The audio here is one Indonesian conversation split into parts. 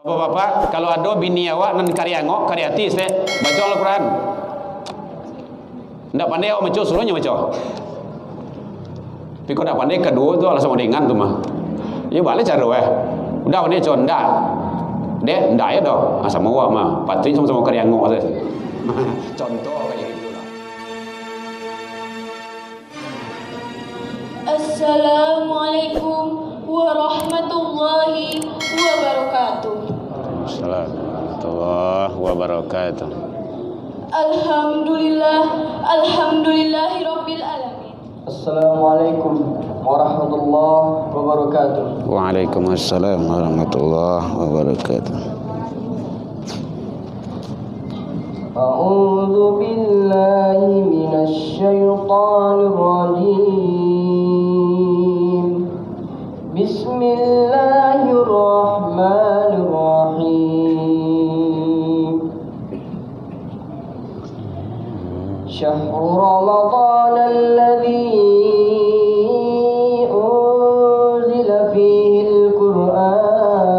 Bapak-bapak, kalau ada bini awak nan karyangok, karyati saya baca Al-Quran. Ndak pandai awak baca, suruhnya baca. Tapi kau ndak pandai kedua tu alasan dengan tu mah. Ya balik cara udah pandai con ndak. Dek ndak ya dah. Sama awak mah. Patri sama-sama karyangok saya. Contoh kayak gitu lah. Assalamualaikum warahmatullahi wabarakatuh. Assalamualaikum warahmatullahi wabarakatuh. Alhamdulillahi rabbil alamin. Assalamualaikum warahmatullahi wabarakatuh. Waalaikumsalam warahmatullahi wabarakatuh. A'udzu billahi minasy syaithanir rajim. Bismillahirrahmanirrahim. Syahrul Ramadan alladzi unzila fihi al-Qur'an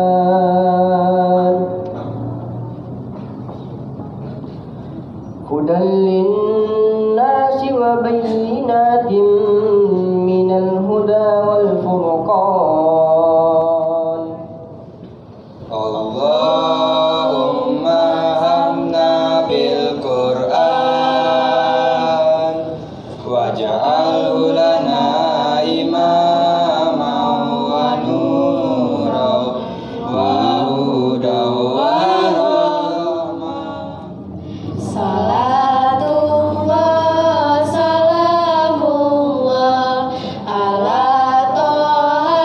hudan lin-nasi wa bayyinatin minal huda wal furqan. Allahumma hamna bil Qur'an waj'alhu lana imaman wa nuran wa hudan wa rahmah. Salatullah salamullah ala toha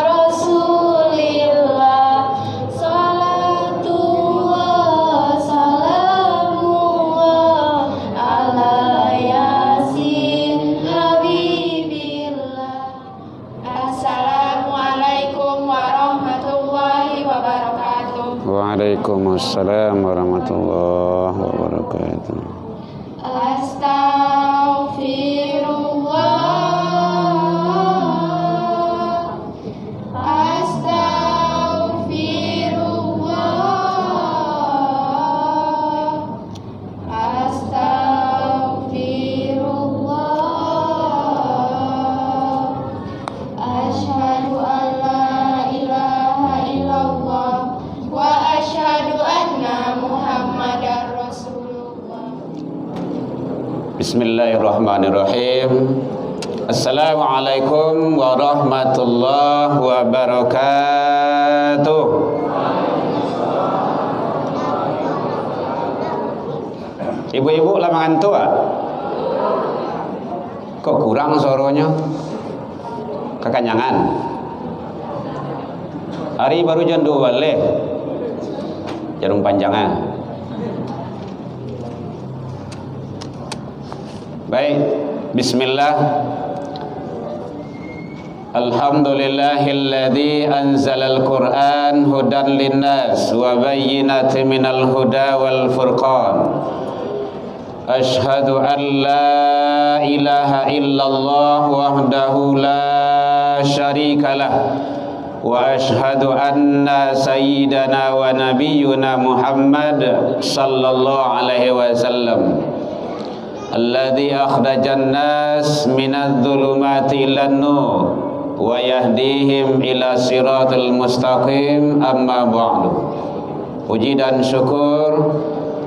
rasulillah. Salatullah salamullah ala yasin habibillah. Assalamualaikum warahmatullahi wabarakatuh. Waalaikumsalam warahmatullahi wabarakatuh. Asyhadu an la ilaha illallah wa asyhadu anna Muhammadar Rasulullah. Bismillahirrahmanirrahim. Assalamualaikum warahmatullahi wabarakatuh. Ibu-ibu lamangan tua. Kok kurang suaranya? Kekanyangan. Hari baru jam 2 balik. Jarum panjangan. Baik, bismillah. Alhamdulillahilladzi anzalal Qur'an hudan linnas wa bayyinatin minal huda wal furqan. Ashhadu an la ilaha illallah wahdahu la syarikalah wa ashhadu anna sayyidana wa nabiyyuna Muhammad sallallahu alaihi wasallam alladzi akhrajan nas minadh dhulumati ilan nur wa yahdihim ila siratal mustaqim. Amma ba'du. Puji dan syukur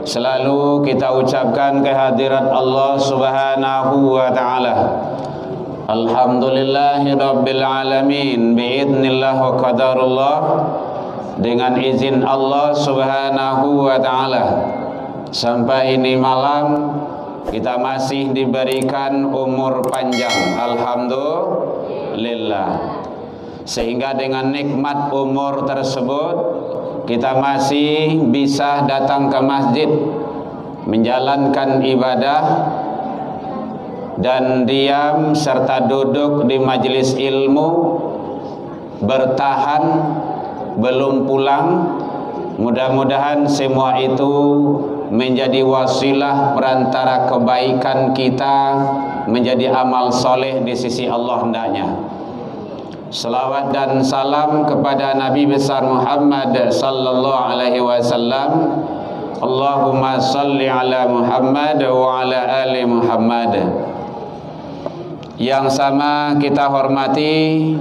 selalu kita ucapkan kehadirat Allah Subhanahu wa taala. Alhamdulillahi rabbil alamin biidznillah wa qadarullah. Dengan izin Allah Subhanahu wa taala, sampai ini malam kita masih diberikan umur panjang, alhamdulillah. Sehingga dengan nikmat umur tersebut kita masih bisa datang ke masjid, menjalankan ibadah dan diam serta duduk di majelis ilmu, bertahan, belum pulang. Mudah-mudahan semua itu menjadi wasilah perantara kebaikan kita menjadi amal soleh di sisi Allah hendaknya. Salawat dan salam kepada Nabi besar Muhammad sallallahu alaihi wasallam. Allahumma salli ala Muhammad wa ala ali Muhammad. Yang sama kita hormati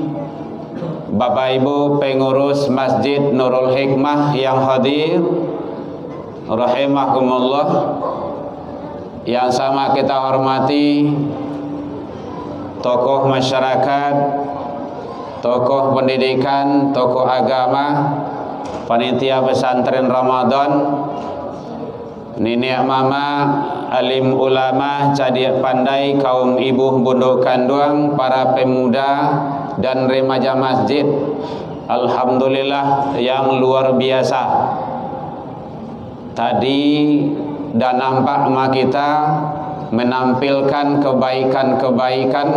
Bapak Ibu pengurus Masjid Nurul Hikmah yang hadir rahimakumullah. Yang sama kita hormati tokoh masyarakat, tokoh pendidikan, tokoh agama, panitia pesantren Ramadan, nenek mama, alim ulama, cadiak pandai, kaum ibu bunduk kanduang, para pemuda dan remaja masjid. Alhamdulillah yang luar biasa. Tadi dan nampak emak kita menampilkan kebaikan-kebaikan,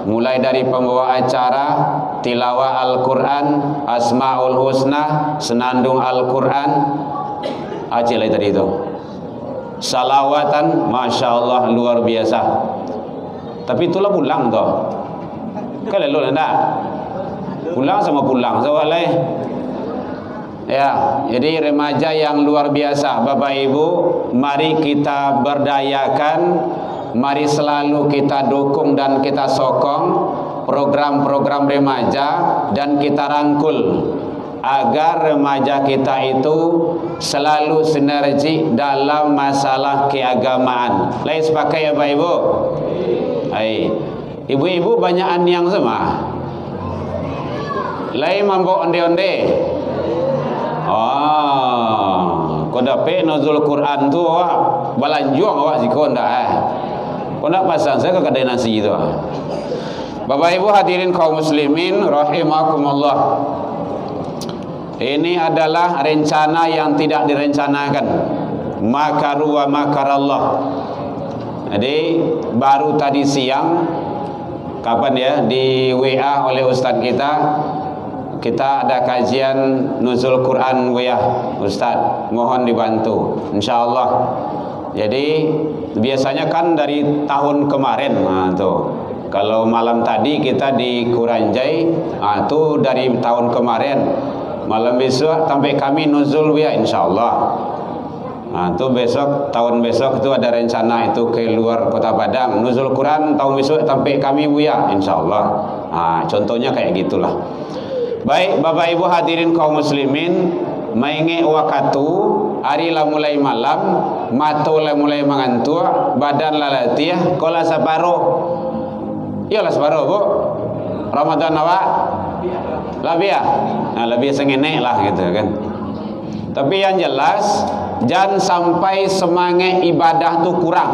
mulai dari pembawa acara, tilawah Al-Quran, Asmaul Husna, senandung Al-Quran, acil tadi itu, salawatan, Masya Allah luar biasa. Tapi itulah pulang toh, kalau enggak pulang sama pulang soalnya. Ya, jadi remaja yang luar biasa, Bapak Ibu, mari kita berdayakan, mari selalu kita dukung dan kita sokong program-program remaja dan kita rangkul agar remaja kita itu selalu sinergi dalam masalah keagamaan. Lain sepakai ya Bapak Ibu? Hai, ibu-ibu banyakan yang sama. Lain mampu onde-onde. Kau dapat nuzul Quran tu awak balanjuang awak zikon dah. Kau nak pasang saya ke kedai nasi itu. Bapak Ibu hadirin kaum muslimin rahimakumullah. Ini adalah rencana yang tidak direncanakan. Makaru wa makarallah. Jadi baru tadi siang, kapan ya, di WA oleh ustaz kita ada kajian nuzul Quran ya Ustaz, mohon dibantu insyaallah. Jadi biasanya kan dari tahun kemarin, tuh kalau malam tadi kita di Kuranjai, tuh dari tahun kemarin, malam besok sampai kami nuzul ya insyaallah. Tuh besok, tahun besok itu ada rencana itu ke luar Kota Padang, nuzul Quran tahun besok sampai kami ya insyaallah. Contohnya kayak gitulah. Baik Bapak Ibu hadirin kaum muslimin, mainge wakatu hari lah mulai malam, mata lah mulai mengantuk, badan lah letih, kola separo. Iyalah separo Bu. Ramadan awak lebih ya. Lebih sengenek lah gitu kan. Tapi yang jelas jangan sampai semangat ibadah tu kurang.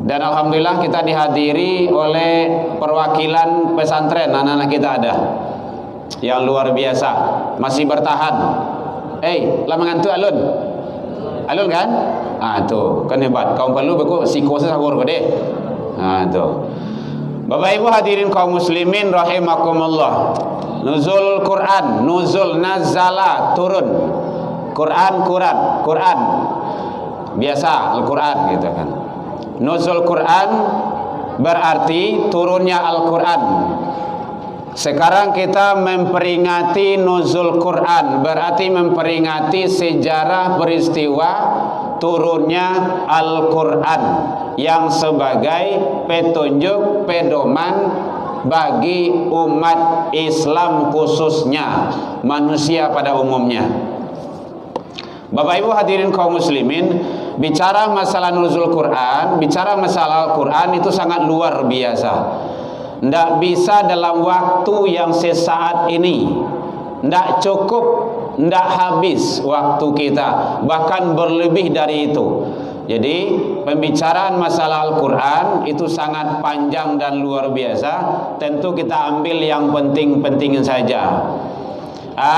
Dan alhamdulillah kita dihadiri oleh perwakilan pesantren, anak-anak kita ada yang luar biasa, masih bertahan. Lah mengantuk alun kan? Tuh kan hebat. Kaum perlu beku psikosis sahur gede. Tuh. Bapak Ibu hadirin kaum muslimin rahimakumullah. Nuzul Quran, nuzul nazala, turun. Quran. Biasa Al-Quran gitu kan. Nuzul Quran berarti turunnya Al-Quran. Sekarang kita memperingati nuzul Quran, berarti memperingati sejarah peristiwa turunnya Al-Quran yang sebagai petunjuk pedoman bagi umat Islam khususnya, manusia pada umumnya. Bapak Ibu hadirin kaum muslimin, bicara masalah nuzul Quran, bicara masalah Al-Quran itu sangat luar biasa. Tidak bisa dalam waktu yang sesaat ini, tidak cukup, tidak habis waktu kita, bahkan berlebih dari itu. Jadi pembicaraan masalah Al-Quran itu sangat panjang dan luar biasa. Tentu kita ambil yang penting-penting saja.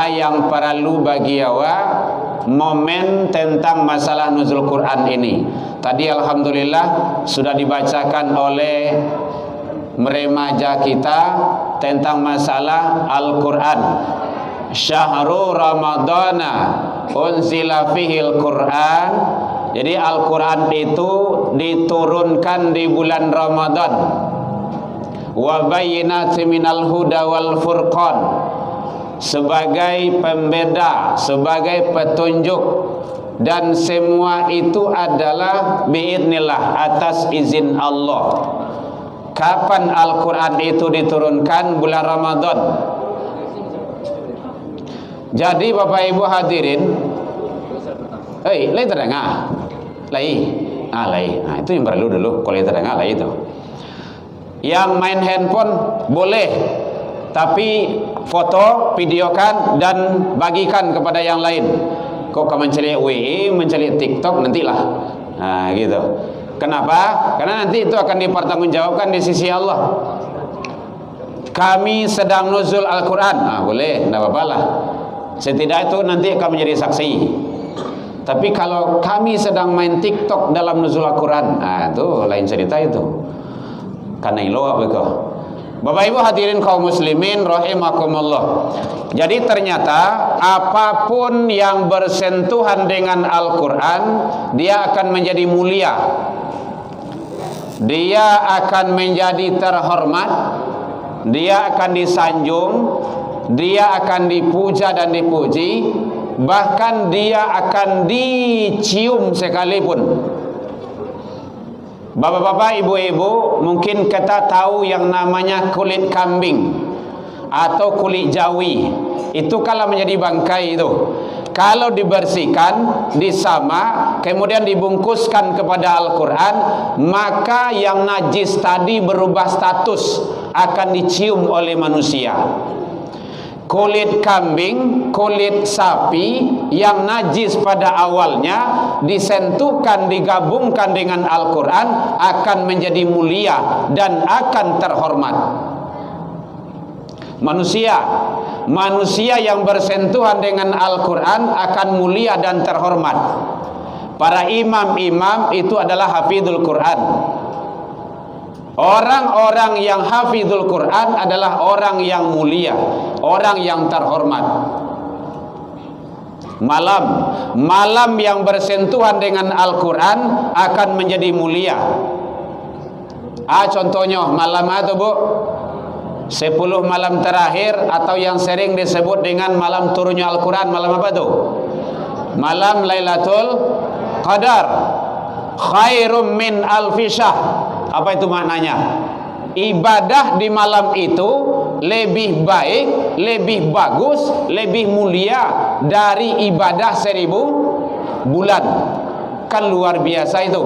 Yang perlu bagi awak momen tentang masalah nuzul Quran ini. Tadi alhamdulillah sudah dibacakan oleh remaja kita tentang masalah Al-Quran. Syahrul Ramadana unzila fihil Quran. Jadi Al-Quran itu diturunkan di bulan Ramadan. wa bayyinatin minal huda wal furqan, sebagai pembeda, sebagai petunjuk, dan semua itu adalah biidznillah, atas izin Allah. Kapan Al-Quran itu diturunkan? Bulan Ramadan. Jadi Bapak Ibu hadirin, lai terdengar? Lai. Nah, itu yang perlu dulu. Kalau terdengar lai itu. Yang main handphone boleh, tapi foto, videokan dan bagikan kepada yang lain. Kok kamu mencari WA, mencari TikTok, nantilah. Nah, gitu. Kenapa? Karena nanti itu akan dipertanggungjawabkan di sisi Allah. Kami sedang nuzul Al-Quran. Nah, boleh, tidak apa-apa lah. Setidak itu nanti akan menjadi saksi. Tapi kalau kami sedang main TikTok dalam nuzul Al-Quran, nah itu lain cerita itu. Karena iloa begitu. Bapak Ibu hadirin kaum muslimin rahimakumullah. Jadi ternyata apapun yang bersentuhan dengan Al-Quran, dia akan menjadi mulia, dia akan menjadi terhormat, dia akan disanjung, dia akan dipuja dan dipuji, bahkan dia akan dicium sekalipun. Bapak-bapak, ibu-ibu, mungkin kita tahu yang namanya kulit kambing atau kulit jawi. Itu kalau menjadi bangkai itu, kalau dibersihkan, disama, kemudian dibungkuskan kepada Al-Quran, maka yang najis tadi berubah status, akan dicium oleh manusia. Kulit kambing, kulit sapi yang najis pada awalnya disentuhkan, digabungkan dengan Al-Quran, akan menjadi mulia dan akan terhormat. Manusia yang bersentuhan dengan Al-Quran akan mulia dan terhormat. Para imam-imam itu adalah hafizul Quran. Orang-orang yang hafizul Quran adalah orang yang mulia, orang yang terhormat. Malam yang bersentuhan dengan Al-Quran akan menjadi mulia. Contohnya malam itu Bu, 10 malam terakhir, atau yang sering disebut dengan malam turunnya Al-Quran. Malam apa tuh? Malam Lailatul Qadar. Khairum min alfi syahr. Apa itu maknanya? Ibadah di malam itu lebih baik, lebih bagus, lebih mulia dari ibadah 1000 bulan. Kan luar biasa itu.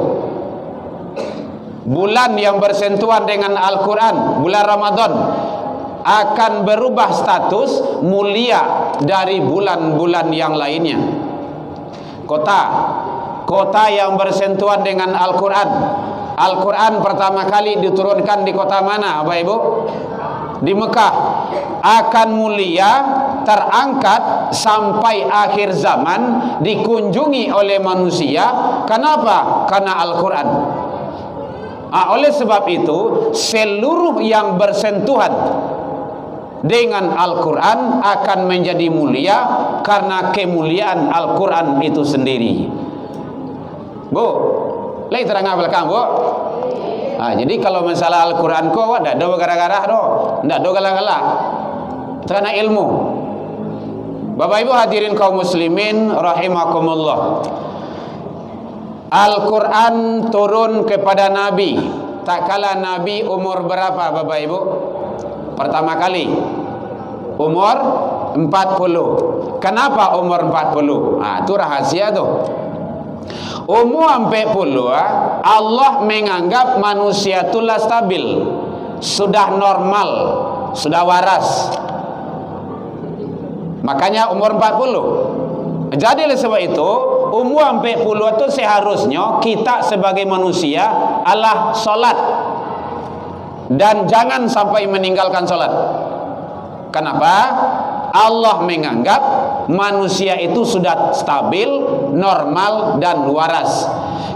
Bulan yang bersentuhan dengan Al-Quran, bulan Ramadan, akan berubah status mulia dari bulan-bulan yang lainnya. Kota yang bersentuhan dengan Al-Quran. Al-Quran pertama kali diturunkan di kota mana, Bapak Ibu? Di Mekah. Akan mulia, terangkat sampai akhir zaman, dikunjungi oleh manusia. Kenapa? Karena Al-Quran. Oleh sebab itu, seluruh yang bersentuhan dengan Al-Quran akan menjadi mulia karena kemuliaan Al-Quran itu sendiri. Bu, lagi terang belakang Bu. Jadi kalau masalah Al-Quran kok tidak ada gara-gara do, tidak ada galak-galak, karena ilmu. Bapak Ibu hadirin kaum muslimin rahimakumullah. Al-Quran turun kepada Nabi tak kala Nabi umur berapa Bapak Ibu? Pertama kali umur 40. Kenapa umur 40? Itu rahasia tuh. Umur 40, Allah menganggap manusia itulah stabil, sudah normal, sudah waras. Makanya umur 40. Jadi oleh sebab itu umur 40 itu seharusnya kita sebagai manusia adalah solat, dan jangan sampai meninggalkan solat. Kenapa? Allah menganggap manusia itu sudah stabil, normal dan waras.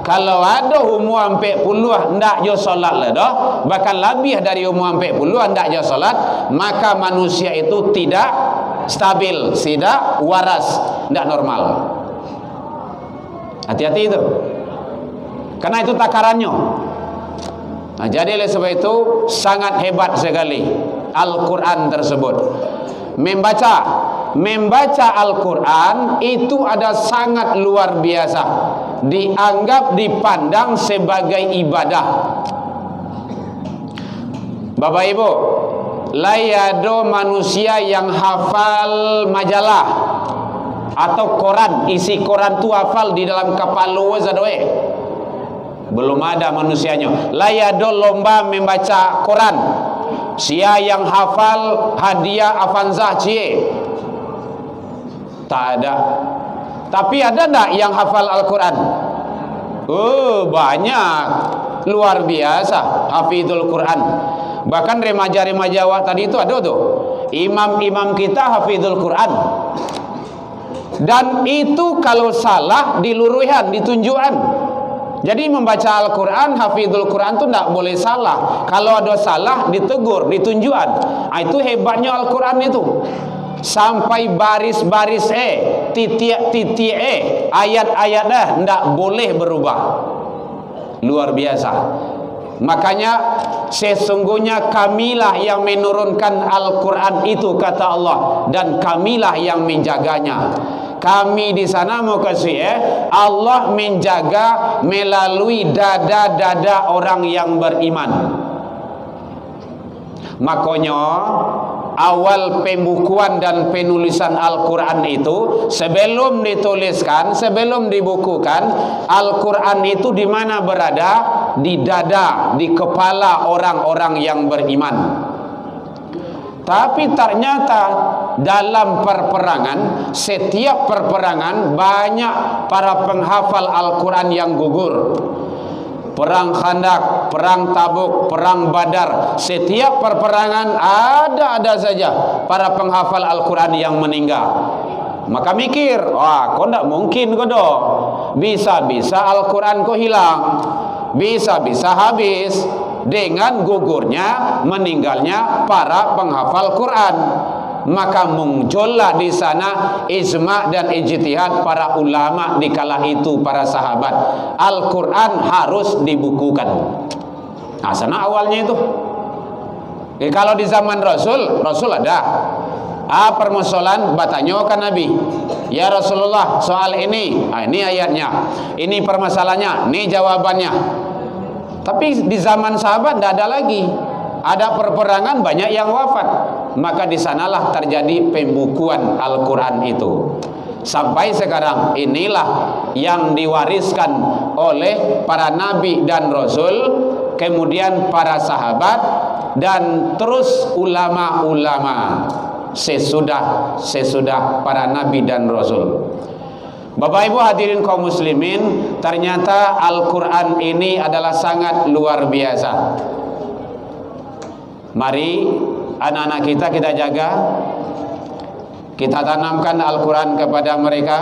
Kalau ada umur 40 ndak jo solat lah dah, bahkan lebih dari umur 40 ndak jo solat, maka manusia itu tidak stabil, tidak waras, ndak normal. Hati-hati itu. Karena itu takarannya. Jadi oleh sebab itu sangat hebat sekali Al-Quran tersebut. Membaca Al-Quran itu ada sangat luar biasa, dianggap, dipandang sebagai ibadah. Bapak Ibu, layado manusia yang hafal majalah atau koran, isi koran tu hafal di dalam kepala zadoe. Belum ada manusianya. Layado lomba membaca koran. Sia yang hafal hadiah Avanza cie. Tak ada. Tapi ada tak yang hafal Al-Quran? Oh, banyak. Luar biasa hafizul Quran. Bahkan remaja-remaja tadi itu ada tuh. Imam-imam kita hafizul Quran. Dan itu kalau salah diluruhan, ditunjukkan. Jadi membaca Al-Quran, hafizul Quran itu tidak boleh salah. Kalau ada salah ditegur, ditunjukkan. Itu hebatnya Al-Quran itu. Sampai baris-baris titik-titik ayat-ayat dah tidak boleh berubah. Luar biasa. Makanya sesungguhnya kamilah yang menurunkan Al-Quran itu, kata Allah, dan kamilah yang menjaganya. Kami di sana mau kasih Allah menjaga melalui dada-dada orang yang beriman. Makanya awal pembukuan dan penulisan Al-Quran itu, sebelum dituliskan, sebelum dibukukan, Al-Quran itu di mana berada? Di dada, di kepala orang-orang yang beriman. Tapi ternyata dalam perperangan, setiap perperangan banyak para penghafal Al-Quran yang gugur. Perang Khandak, perang Tabuk, perang Badar, setiap perperangan ada saja para penghafal Al-Quran yang meninggal. Maka mikir, wah, kok tidak mungkin kok dong. Bisa-bisa Al-Quran kok hilang, bisa-bisa habis dengan gugurnya, meninggalnya para penghafal Quran. Maka muncullah di sana ijma' dan ijtihad para ulama di kala itu, para sahabat. Al-Quran harus dibukukan. Nah, sana awalnya itu. Kalau di zaman Rasul ada permusuhan, bertanya kan Nabi, ya Rasulullah, soal ini, ini ayatnya, ini permasalahannya, ini jawabannya. Tapi di zaman sahabat tidak ada lagi. Ada perperangan, banyak yang wafat. Maka di sanalah terjadi pembukuan Al-Quran itu. Sampai sekarang inilah yang diwariskan oleh para nabi dan rasul, kemudian para sahabat, dan terus ulama-ulama sesudah para nabi dan rasul. Bapak Ibu hadirin kaum muslimin, ternyata Al-Quran ini adalah sangat luar biasa. Mari anak-anak kita jaga, kita tanamkan Al-Quran kepada mereka.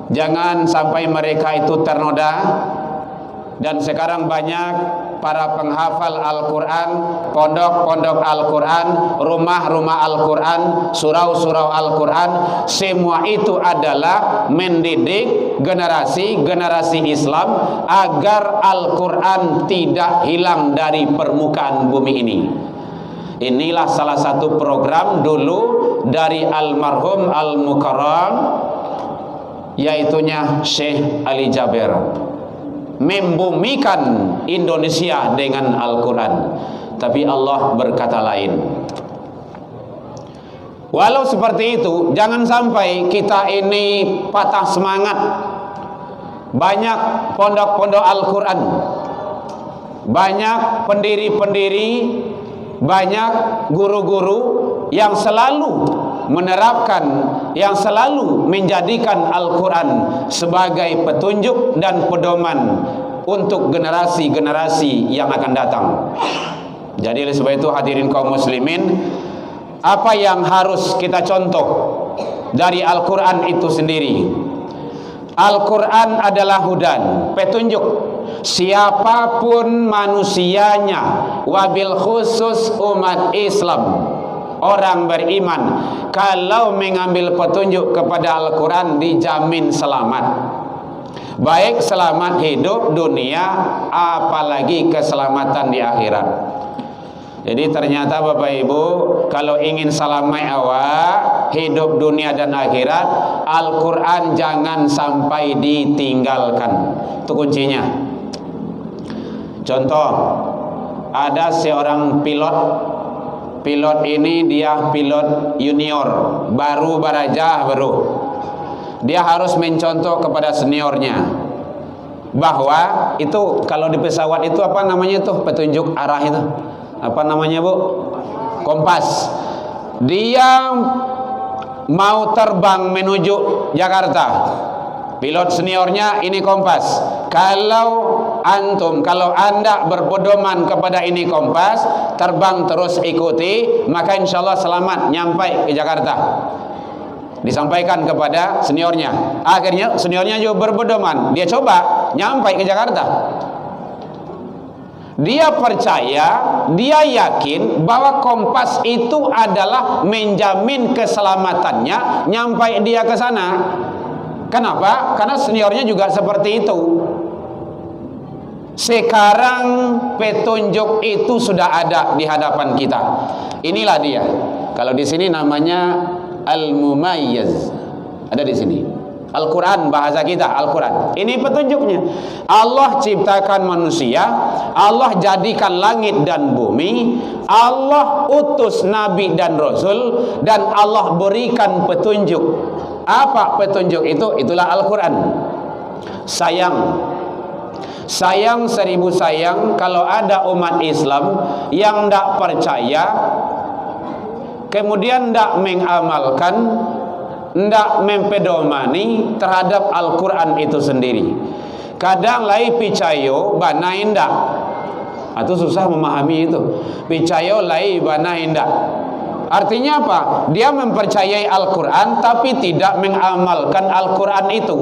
Jangan sampai mereka itu ternoda. Dan sekarang banyak para penghafal Al-Quran, pondok-pondok Al-Quran, rumah-rumah Al-Quran, surau-surau Al-Quran. Semua itu adalah mendidik generasi Islam agar Al-Quran tidak hilang dari permukaan bumi ini. Inilah salah satu program dulu dari almarhum Al-Mukarram, yaitunya Syekh Ali Jaber, membumikan Indonesia dengan Al-Quran. Tapi Allah berkata lain. Walau seperti itu, jangan sampai kita ini patah semangat. Banyak pondok-pondok Al-Quran, banyak pendiri-pendiri, banyak guru-guru yang selalu menerapkan, yang selalu menjadikan Al-Quran sebagai petunjuk dan pedoman untuk generasi-generasi yang akan datang. Jadi oleh sebab itu hadirin kaum muslimin, apa yang harus kita contoh dari Al-Quran itu sendiri? Al-Quran adalah hudan, petunjuk. Siapapun manusianya, wabil khusus umat Islam, orang beriman, kalau mengambil petunjuk kepada Al-Quran dijamin selamat. baik selamat hidup dunia, apalagi keselamatan di akhirat. Jadi ternyata Bapak Ibu, kalau ingin selamat awak hidup dunia dan akhirat, Al-Quran jangan sampai ditinggalkan. Itu kuncinya. Contoh, ada seorang pilot. Pilot ini dia pilot junior, baru barajah baru. Dia harus mencontoh kepada seniornya bahwa itu kalau di pesawat itu apa namanya tuh petunjuk arah itu, apa namanya Bu? Kompas. Dia mau terbang menuju Jakarta, pilot seniornya ini kompas. Kalau anda berpedoman kepada ini kompas, terbang terus ikuti, maka insya Allah selamat nyampai ke Jakarta. Disampaikan kepada seniornya. Akhirnya seniornya juga berpedoman, dia coba nyampai ke Jakarta. Dia percaya, dia yakin bahwa kompas itu adalah menjamin keselamatannya nyampai dia ke sana. Kenapa? Karena seniornya juga seperti itu. Sekarang petunjuk itu sudah ada di hadapan kita. Inilah dia. Kalau di sini namanya Al-Mumayyiz. Ada di sini. Al-Quran, bahasa kita Al-Quran. Ini petunjuknya. Allah ciptakan manusia, Allah jadikan langit dan bumi, Allah utus nabi dan rasul, dan Allah berikan petunjuk. Apa petunjuk itu? Itulah Al-Quran. Sayang seribu sayang kalau ada umat Islam yang tidak percaya, kemudian tidak mengamalkan, tidak mempedomani terhadap Al-Quran itu sendiri. Kadang lai picayo bana indah, atau susah memahami itu. Picayo lai bana indah, artinya apa? Dia mempercayai Al-Quran tapi tidak mengamalkan Al-Quran itu.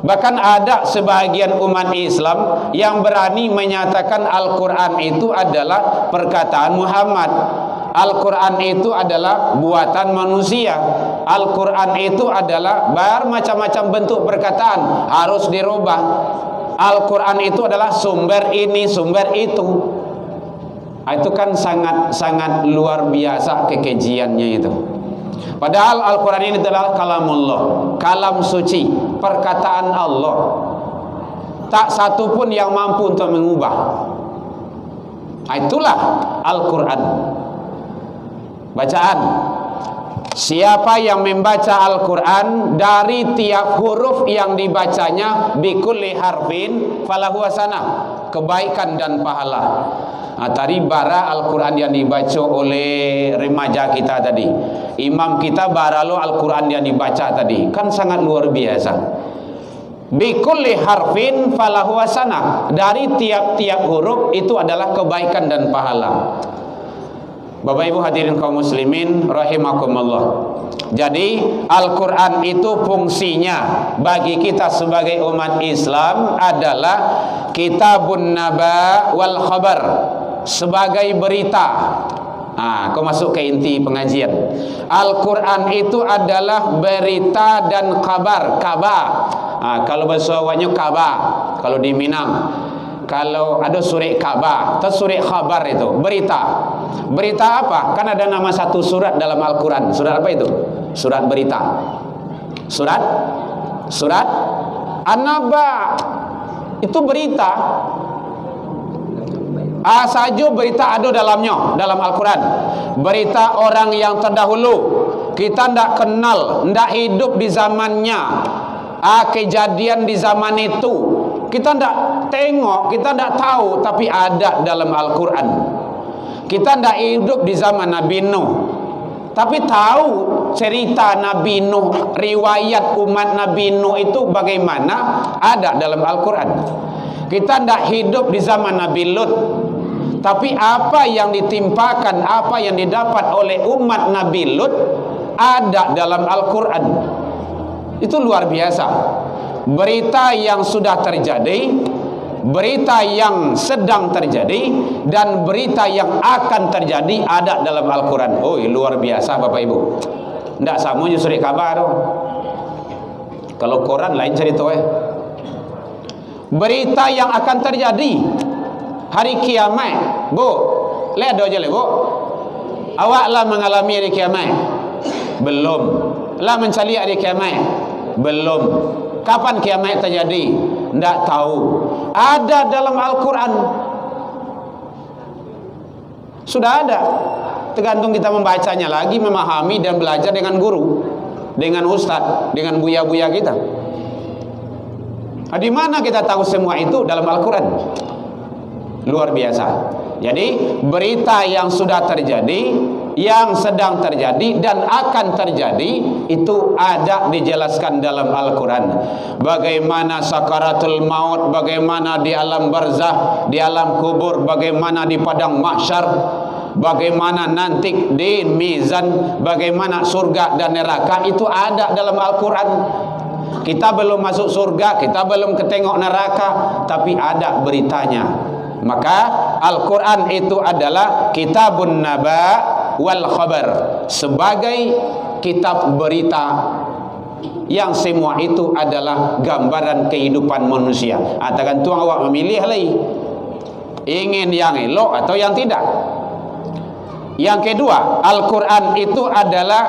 Bahkan ada sebagian umat Islam yang berani menyatakan Al-Quran itu adalah perkataan Muhammad, Al-Quran itu adalah buatan manusia, Al-Quran itu adalah bermacam-macam bentuk perkataan, harus dirubah. Al-Quran itu adalah sumber ini, sumber itu. Itu kan sangat luar biasa kekejiannya itu. Padahal Al-Quran ini adalah kalamullah, kalam suci, perkataan Allah. Tak satu pun yang mampu untuk mengubah. Itulah Al-Quran. Bacaan. Siapa yang membaca Al-Quran, dari tiap huruf yang dibacanya, bikulli harfin falahu hasanah, kebaikan dan pahala. Tadi bara Al-Quran yang dibaca oleh remaja kita tadi, imam kita bara lo Al-Quran yang dibaca tadi, kan sangat luar biasa. Bikulli harfin falahu hasanah, dari tiap-tiap huruf itu adalah kebaikan dan pahala. Bapak Ibu hadirin kaum muslimin rahimakumullah. Jadi Al-Quran itu fungsinya bagi kita sebagai umat Islam adalah kitabun naba wal khabar, sebagai berita. Kau masuk ke inti pengajian. Al-Quran itu adalah berita dan kabar. Kalau bahasa Awanya kabar, kalau di Minang. Kalau ada surat kabar atau surat khabar itu berita. Berita apa? Kan ada nama satu surat dalam Al-Quran. Surat apa itu? Surat berita. Surat An-Naba. Itu berita. Saja berita ada dalamnya, dalam Al-Quran. Berita orang yang terdahulu, kita tidak kenal, tidak hidup di zamannya. Kejadian di zaman itu kita tidak tengok, kita tidak tahu, tapi ada dalam Al-Quran. Kita tidak hidup di zaman Nabi Nuh, tapi tahu cerita Nabi Nuh, riwayat umat Nabi Nuh itu bagaimana, ada dalam Al-Quran. Kita tidak hidup di zaman Nabi Lut, tapi apa yang ditimpakan, apa yang didapat oleh umat Nabi Lut ada dalam Al-Quran. Itu luar biasa. Berita yang sudah terjadi, berita yang sedang terjadi, dan berita yang akan terjadi ada dalam Al-Quran. Luar biasa Bapak Ibu. Tidak sama surat kabar. Kalau Quran lain cerita berita yang akan terjadi hari kiamat. Bu, lihat aja le, Bu. Awak lah mengalami hari kiamat? Belum. Lah mencari hari kiamat? Belum. Kapan kiamat terjadi? Tidak tahu. Ada dalam Al-Quran. Sudah ada. Tergantung kita membacanya lagi, memahami dan belajar dengan guru, dengan ustaz, dengan buya-buya kita. Di mana kita tahu semua itu? Dalam Al-Quran. Luar biasa. Jadi berita yang sudah terjadi, yang sedang terjadi dan akan terjadi itu ada dijelaskan dalam Al-Quran. Bagaimana sakaratul maut, bagaimana di alam barzah, di alam kubur, bagaimana di padang mahsyar, bagaimana nanti di mizan, bagaimana surga dan neraka, itu ada dalam Al-Quran. Kita belum masuk surga, kita belum ketengok neraka, tapi ada beritanya. Maka Al-Quran itu adalah kitabun naba wal khabar, sebagai kitab berita yang semua itu adalah gambaran kehidupan manusia. Tergantung awak memilih lagi, ingin yang elok atau yang tidak. Yang kedua, Al-Quran itu adalah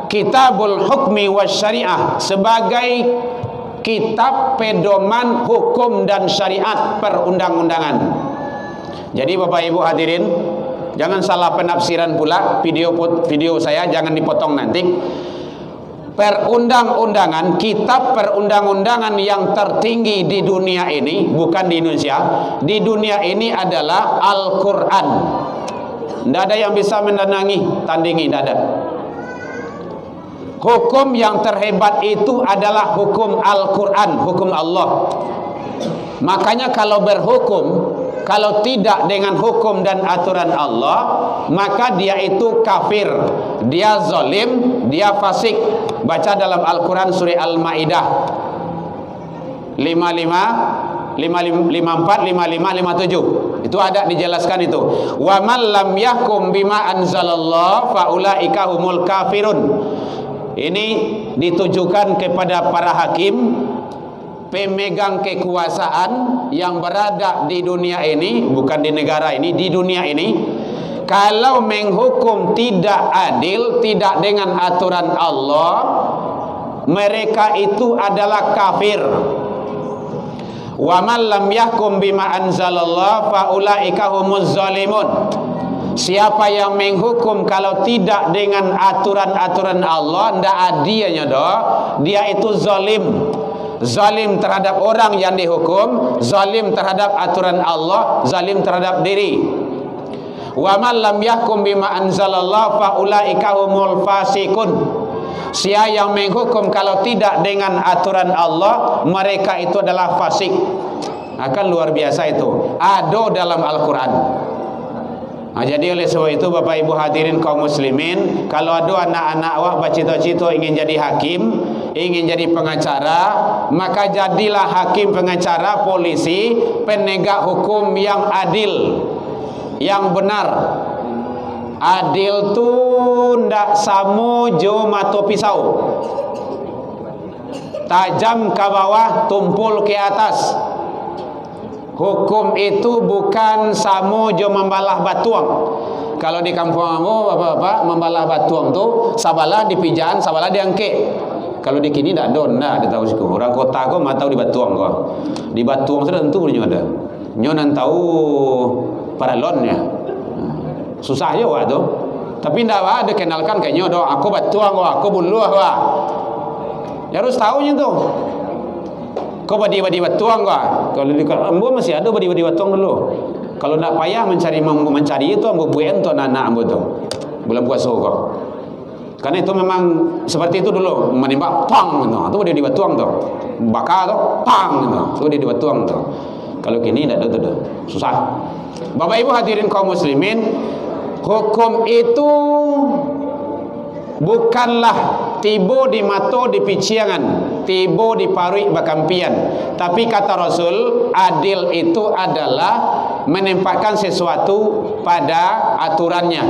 kitabul hukmi wasyariah, sebagai kitab pedoman hukum dan syariat perundang-undangan. Jadi Bapak Ibu hadirin, jangan salah penafsiran pula video saya, jangan dipotong nanti. Perundang-undangan, kitab perundang-undangan yang tertinggi di dunia ini, bukan di Indonesia, di dunia ini adalah Al-Quran. Tidak ada yang bisa menandingi, tandingi, tidak ada. Hukum yang terhebat itu adalah hukum Al-Quran, hukum Allah. Makanya kalau berhukum, kalau tidak dengan hukum dan aturan Allah, maka dia itu kafir, dia zalim, dia fasik. Baca dalam Al-Quran surah Al-Ma'idah 55, 54, 55, 57. Itu ada dijelaskan itu. Wa man lam yahkum bima anzalallah fa ulaika humul kafirun. Ini ditujukan kepada para hakim, pemegang kekuasaan yang berada di dunia ini, bukan di negara ini, di dunia ini. Kalau menghukum tidak adil, tidak dengan aturan Allah, mereka itu adalah kafir. Wa man lam yahkum bima anzalallah fa ulaika humuz zalimun. Siapa yang menghukum kalau tidak dengan aturan-aturan Allah, ndak adilnya doh, dia itu zalim. Zalim terhadap orang yang dihukum, zalim terhadap aturan Allah, zalim terhadap diri. Wa man lam yahkum bima anzalallah fa ulaika humul fasikun. Siapa yang menghukum kalau tidak dengan aturan Allah, mereka itu adalah fasik. Akan luar biasa itu. Ada dalam Al-Quran. Jadi oleh sebab itu Bapak Ibu hadirin kaum muslimin, kalau ada anak-anak awak bercita-cita ingin jadi hakim, ingin jadi pengacara, maka jadilah hakim, pengacara, polisi, penegak hukum yang adil, yang benar. Adil tu ndak samo jo mato pisau, tajam ke bawah, tumpul ke atas. Hukum itu bukan samo jo membalah batuang. Kalau di kampung kamu bapak-bapak, membalah batuang tu sabalah dipijaan, sabalah diangke. Kalau di kini tidak ada tahu sih. Orang kota kau mah tahu di batuang kau. Di batuang sudah tentu punya ada. Nyonan tahu paralonnya. Susah aja wah tu. Tapi tidak ada kenalkan kayaknya do. Aku batuang wah, aku buluh wah. Ya harus tahunya tu. Kau badi-badi batuang kau. Kalau di ambo masih ada badi-badi batuang dulu. Kalau nak payah mencari itu ambo buen tu anak ambo tu. Bulan puasa kau. Karena itu memang seperti itu dulu, menembak pang gitu. Itu badi-badi batuang tu. Bakar tu pang gitu. Itu badi-badi batuang tu. Kalau kini tidak ada tu. Susah. Bapak Ibu hadirin kaum muslimin, hukum itu bukanlah tibo di mato di piciangan, tibo di parui bakampian. Tapi kata Rasul, adil itu adalah menempatkan sesuatu pada aturannya.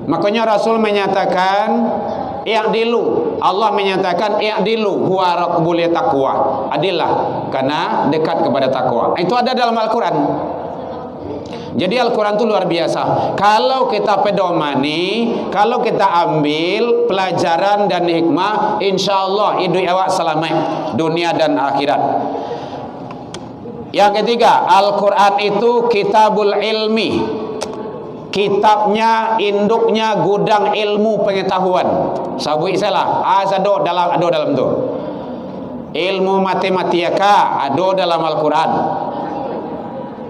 Makanya Rasul menyatakan i'dilu, Allah menyatakan i'dilu huwa raqbul taqwa. Adillah karena dekat kepada takwa. Itu ada dalam Al-Qur'an. Jadi Al-Quran itu luar biasa. Kalau kita pedomani, kalau kita ambil pelajaran dan hikmah, insya Allah hidup awak selamat dunia dan akhirat. Yang ketiga, Al-Quran itu kitabul ilmi. Kitabnya, induknya, gudang ilmu pengetahuan. Sabui salah, ada dalam tu. Ilmu matematika ada dalam Al-Quran.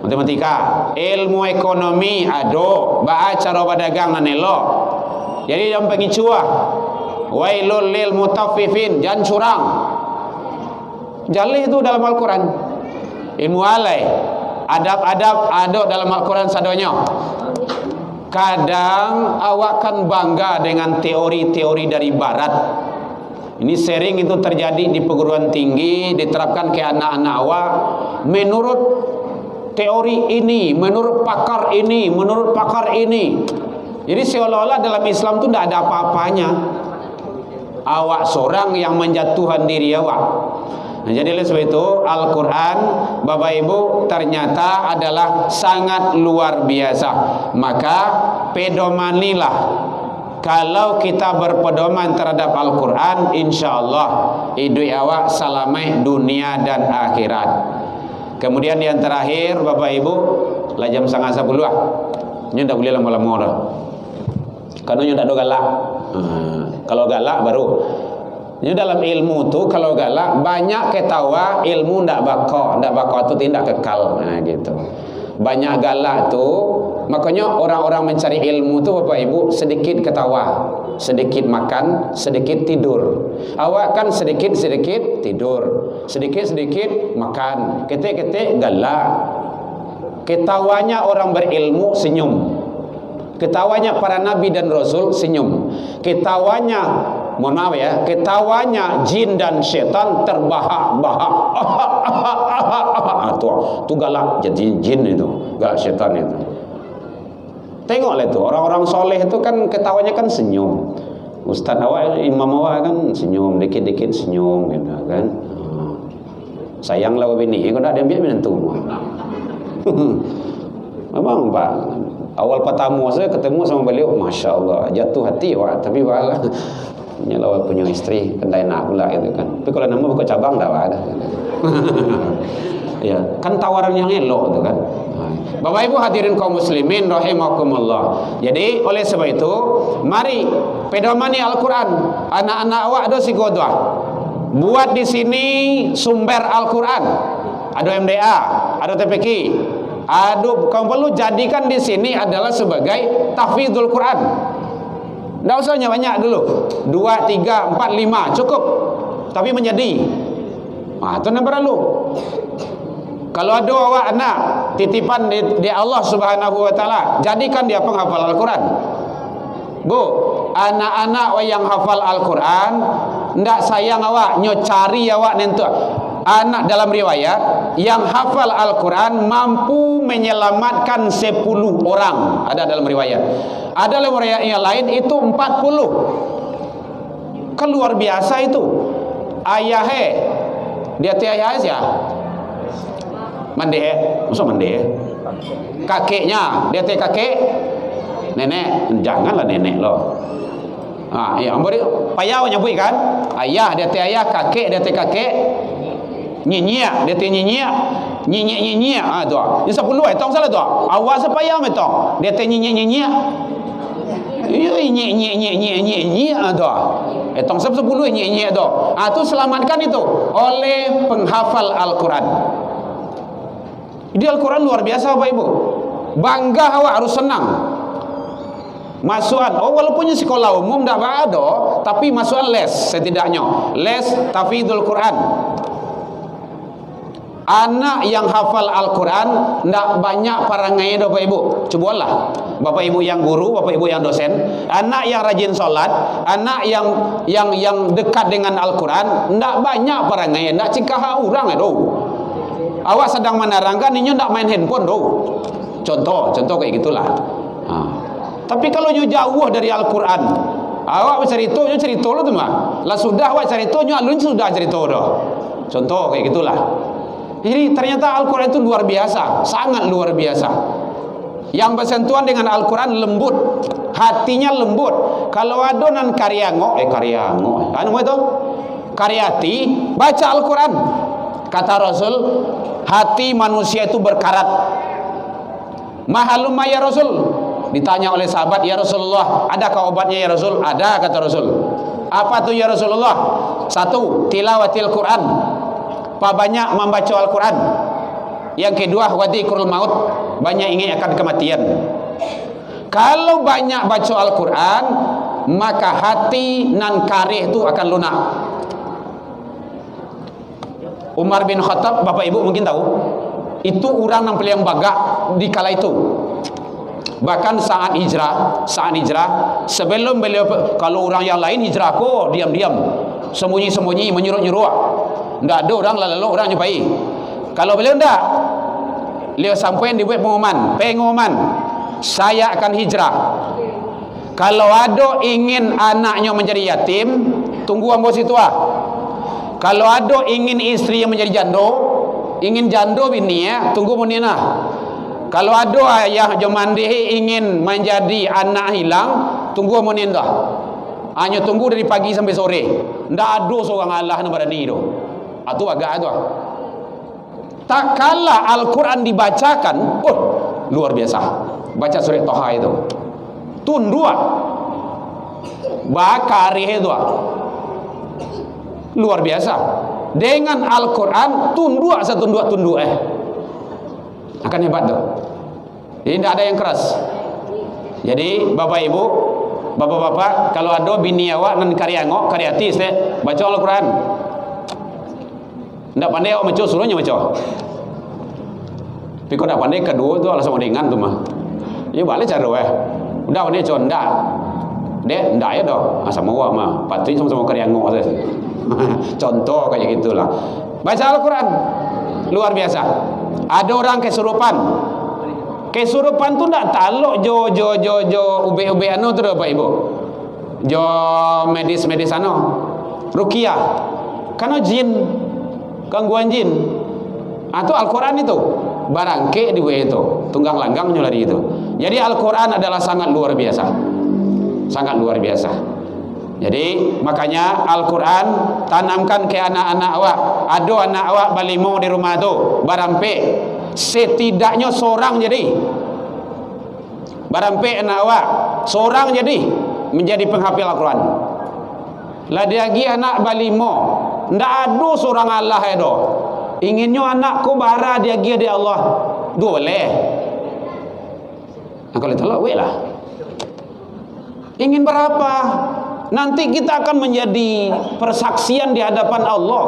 Matematika, ilmu ekonomi ada, baca cara berdagang dan elok. Jadi jangan pergi cuah. Wailul lil mutaffifin, jangan curang. Jalih itu dalam Al-Quran. Ilmu alai, adab-adab ada dalam Al-Quran sadonyo. Kadang awak kan bangga dengan teori-teori dari barat. Ini sering itu terjadi di perguruan tinggi, diterapkan ke anak-anak awak menurut teori ini, menurut pakar ini, menurut pakar ini. Jadi seolah-olah dalam Islam itu tidak ada apa-apanya. Awak seorang yang menjatuhkan diri awak. Nah, jadi oleh sebab itu Al-Quran, Bapak Ibu, ternyata adalah sangat luar biasa. Maka pedomanilah. Kalau kita berpedoman terhadap Al-Quran, insya Allah hidup awak selamat dunia dan akhirat. Kemudian yang terakhir, Bapak Ibu, lah jam 9:30 lah. Ini tak boleh lama-lama dah. Karena ini tak ada galak. Kalau galak baru. Ini dalam ilmu tu kalau galak banyak ketawa, ilmu ndak bakal tu tidak kekal. Nah gitu. Banyak galak tu, makanya orang-orang mencari ilmu tu Bapak Ibu sedikit ketawa, sedikit makan, sedikit tidur. Awak kan sedikit-sedikit tidur, sedikit-sedikit makan, ketik-ketik galak. Ketawanya orang berilmu senyum. Ketawanya para nabi dan rasul senyum. Ketawanya, mohon maaf ya, ketawanya jin dan setan terbahak-bahak. Itu galak jadi jin itu, galak setan itu. Tengoklah itu orang-orang soleh itu kan ketawanya kan senyum. Ustaz awak, imam awak kan senyum, dikit-dikit senyum gitu kan. Sayanglah bini, kau tak diambil menentu. Memang Pak, awal pertama saya ketemu sama beliau, masya Allah, jatuh hati Pak. Tapi Pak, nyalah punya istri, kendai nak pula gitu kan. Tapi kalau nama buka cabang dah ada. Ya, kan tawaran yang elok tu kan. Bapak Ibu hadirin kaum muslimin rahimakumullah. Jadi oleh sebab itu, mari pedomani Al-Quran. Anak-anak awak ada si godwa. Buat di sini sumber Al-Quran. Ada MDA, ada TPQ. Aduh, kamu perlu jadikan di sini adalah sebagai tahfidzul Quran. Tidak usahnya banyak dulu, 2, 3, 4, 5 cukup. Tapi menjadi. Nah, itu yang perlu. Kalau ada awak anak titipan di Allah Subhanahu wa taala, jadikan dia penghafal Al-Quran. Bu, anak-anak yang hafal Al-Quran, ndak sayang awak nyocari awak nentu. Anak dalam riwayat yang hafal Al-Quran mampu menyelamatkan 10 orang. Ada dalam riwayat. Ada dalam riwayat yang lain itu 40. Kan luar biasa itu. Ayahnya dia ayah ya. Mandi, maksud mandi. Kakeknya dia kakek. Nenek, janganlah nenek loh. Ya, payah nyebut kan? Ayah dia ayah, kakek dia kakek. Nyinyia, dia nyinyia. Nyinyia, tu. Ini 10 tong salah tu. Awak sepayah metong. Dia nyinyia. Nyinyia tu. Tong 10 nyinyia tu. Tu selamatkan itu oleh penghafal Al-Quran. Jadi Al-Quran luar biasa Bapak Ibu. Bangga awak harus senang. Masukan, walaupun sekolah umum tak ada, tapi masukan les setidaknya. Les tahfidzul Quran. Anak yang hafal Al-Quran tidak banyak perangai Bapak Ibu. Cobalah Bapak Ibu yang guru, Bapak Ibu yang dosen, anak yang rajin sholat, anak yang dekat dengan Al-Quran, tidak banyak perangai, tidak cikah orang itu. Awak sedang menerangkan ini tidak main handphone tu. Contoh kayak gitulah. Tapi kalau you jauh dari Al-Quran, awak cerita lu tu mah. Lah sudah awak cerita nyo alun sudah cerita dah. Contoh kayak gitulah. Jadi ternyata Al-Quran itu luar biasa, sangat luar biasa. Yang bersentuhan dengan Al-Quran lembut, hatinya lembut. Kalau ada nan karyango, anu itu karyati, baca Al-Quran. Kata Rasul, hati manusia itu berkarat. Mahalumma ya Rasul. Ditanya oleh sahabat, ya Rasulullah, adakah obatnya ya Rasul? Ada, kata Rasul. Apa tuh ya Rasulullah? Satu, tilawatil Quran, banyak membaca Al-Quran. Yang kedua, wadikrul maut, banyak ingat akan kematian. Kalau banyak baca Al-Quran, maka hati nan karih itu akan lunak. Umar bin Khattab, Bapak Ibu mungkin tahu, itu orang yang paling bagak di kala itu. Bahkan saat hijrah, sebelum beliau, kalau orang yang lain hijrah kok diam-diam, sembunyi-sembunyi, menyuruh-nyuruh, tidak ada orang lalu orang nyupai. Kalau beliau tidak, beliau sampai dibuat pengumuman, saya akan hijrah. Kalau ada ingin anaknya menjadi yatim, tunggu ambo situ ah. Kalau ada ingin istri yang menjadi ingin jando bini ya, tunggu munina. Kalau ada ayah jomandihi ingin menjadi anak hilang, tunggu munin dah. Hanya tunggu dari pagi sampai sore. Ndak ada seorang Allah yang berani itu. Atau agak ada. Tak kala Al-Quran dibacakan, luar biasa. Baca surat Toha itu, tundua, bakari itu, luar biasa. Dengan Al-Quran tundua setundua akan hebat tuh. Jadi tidak ada yang keras. Jadi Bapak Ibu, Bapak-bapak, kalau ada bini awak nan karyati baca Al-Quran. Tidak pandai awak baca, suruhnya baca. Tapi kalau tidak pandai kedua tu langsung dengan tu mah. Ya balik cara udah pandai conda. Dek, ndak ya dah. Asam awak mah, patri sama-sama karyango saja. Contoh kayak gitulah. Baca Al-Quran luar biasa. Ada orang kesurupan tu ndak talok jo ube anu tu Bapak Ibu. Jo medis anu. Ruqyah. Karena jin, gangguan jin. Atau Al-Quran itu barangke di itu, tunggang langgang nyolari itu. Jadi Al-Quran adalah sangat luar biasa. Sangat luar biasa. Jadi makanya Al-Quran tanamkan ke anak-anak awak. Ada anak awak balimo di rumah tu, barampe setidaknya seorang jadi. Barampe anak awak seorang jadi menjadi penghafal Al-Quran. Lah dia lagi anak balimo, ndak ada seorang Allah itu. Inginnya anakku bara dia lagi di Allah. Boleh. Nah, kalau tolak we lah. Ingin berapa? Nanti kita akan menjadi persaksian di hadapan Allah.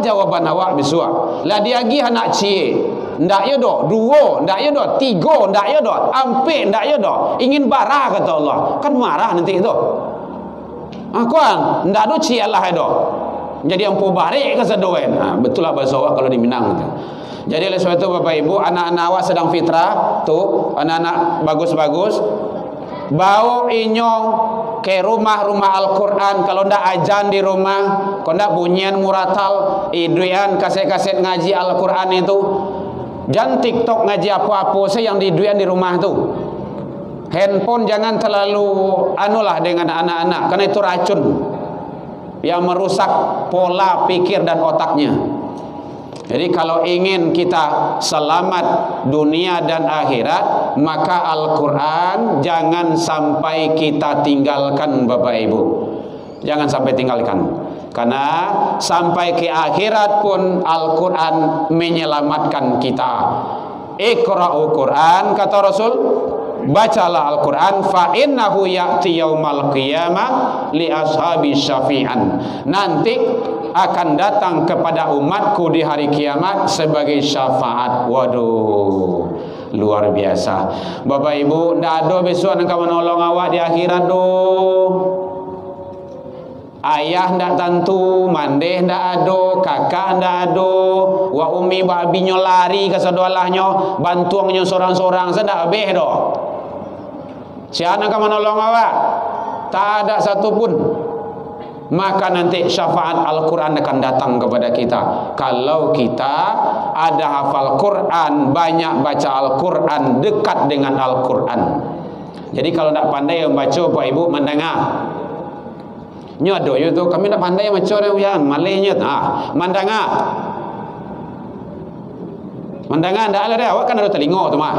Jawaban awak bisua. Lah dia lagi anak cie. Ndak ya doh, dua, ndak ya doh, tiga, ndak ya doh, ampe, ndak ya doh. Ingin barah kata Allah. Kan marah nanti itu. Akuan, ndak do cie Allah doh. Jadi ampu barik ke sedoen. Betul lah bahasa awak kalau di Minang itu. Jadi oleh sebab itu Bapak Ibu, anak-anak awak sedang fitrah tuh, anak-anak bagus-bagus. Bawa inyo ke rumah-rumah Al-Quran. Kalau ndak ajan di rumah, kalau ndak bunyian muratal, iduan kaset-kaset ngaji Al-Quran itu, jangan TikTok ngaji apa-apa saya yang diduan di rumah tu. Handphone jangan terlalu anulah dengan anak-anak, karena itu racun yang merusak pola pikir dan otaknya. Jadi kalau ingin kita selamat dunia dan akhirat, maka Al-Quran jangan sampai kita tinggalkan Bapak Ibu. Jangan sampai tinggalkan. Karena sampai ke akhirat pun Al-Quran menyelamatkan kita. Iqra'u Quran, kata Rasul, bacalah Al-Quran, fa innahu ya'ti yaumal qiyamah li ashabi syafi'an. Nanti akan datang kepada umatku di hari kiamat sebagai syafaat. Waduh, luar biasa. Bapak Ibu, ndak ada besok nak menolong awak di akhirat doh. Ayah ndak tentu, mandeh ndak ada, kakak ndak ada, wa umi babinyo lari ke sedolahnya, bantuannya sorang-sorang sedak habis doh. Siapa nak menolong awak? Tak ada satu pun. maka nanti syafaat Al-Quran akan datang kepada kita. Kalau kita ada hafal Quran, banyak baca Al-Quran, dekat dengan Al-Quran. Jadi kalau nak pandai membaca, Pak Ibu mendengar. Nyodo itu kami nak pandai baca dia malihnya. Mendengar. Mendengar ndak ada awak kan ada telinga tu mah.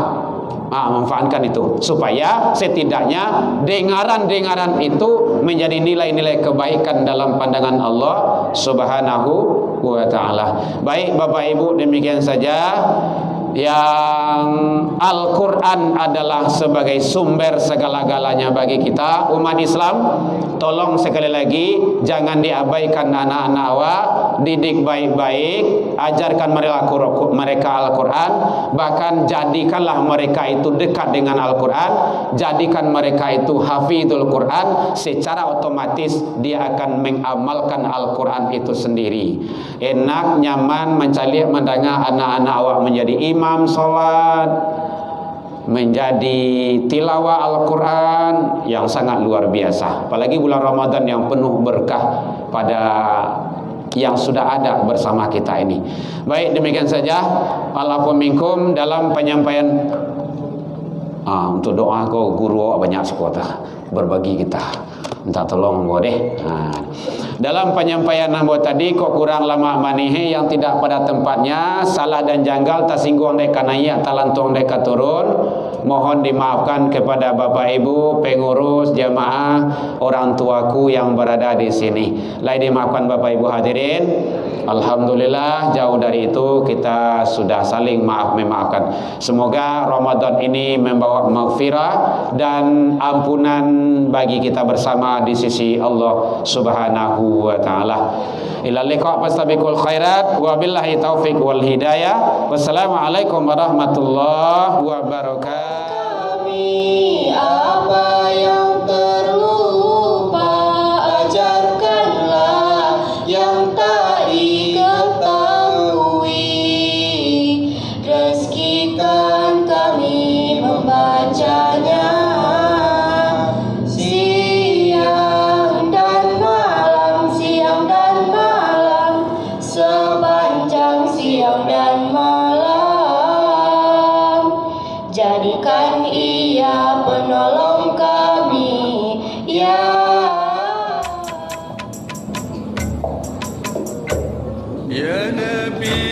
Manfaatkan itu supaya setidaknya dengaran-dengaran itu menjadi nilai-nilai kebaikan dalam pandangan Allah Subhanahu wa taala. Baik Bapak Ibu, demikian saja yang Al-Quran adalah sebagai sumber segala-galanya bagi kita umat Islam. Tolong sekali lagi jangan diabaikan anak-anak awak, didik baik-baik, ajarkan mereka Al-Quran, bahkan jadikanlah mereka itu dekat dengan Al-Quran, jadikan mereka itu hafidhul Quran, secara otomatis dia akan mengamalkan Al-Quran itu sendiri. Enak, nyaman, mencalik mendengar anak-anak awak menjadi imam salat, menjadi tilawah Al-Quran yang sangat luar biasa. Apalagi bulan Ramadan yang penuh berkah pada yang sudah ada bersama kita ini. Baik, demikian saja. Allahu minkum dalam penyampaian untuk doa kau guru banyak sekota berbagi kita. Minta tolong boleh. Dalam penyampaian nambah tadi kok kurang lama manihe yang tidak pada tempatnya, salah dan janggal tersinggung dek kanaya talantung dek turun, mohon dimaafkan kepada Bapak Ibu pengurus jamaah, orang tuaku yang berada di sini. Lai dimaafkan Bapak Ibu hadirin. Alhamdulillah jauh dari itu kita sudah saling memaafkan. Semoga Ramadan ini membawa maghfirah dan ampunan bagi kita bersama di sisi Allah Subhanahu wa taala. Ila liqa fastabiqul khairat wa billahi taufik wal hidayah. Wassalamualaikum warahmatullahi wabarakatuh. Kami apa yang terlupa ajarkanlah yang tak diketahui, rezekikan kami membacanya siang dan malam, sepanjang siang dan malam. Jadikan ia penolong kami, ya Ya Nabi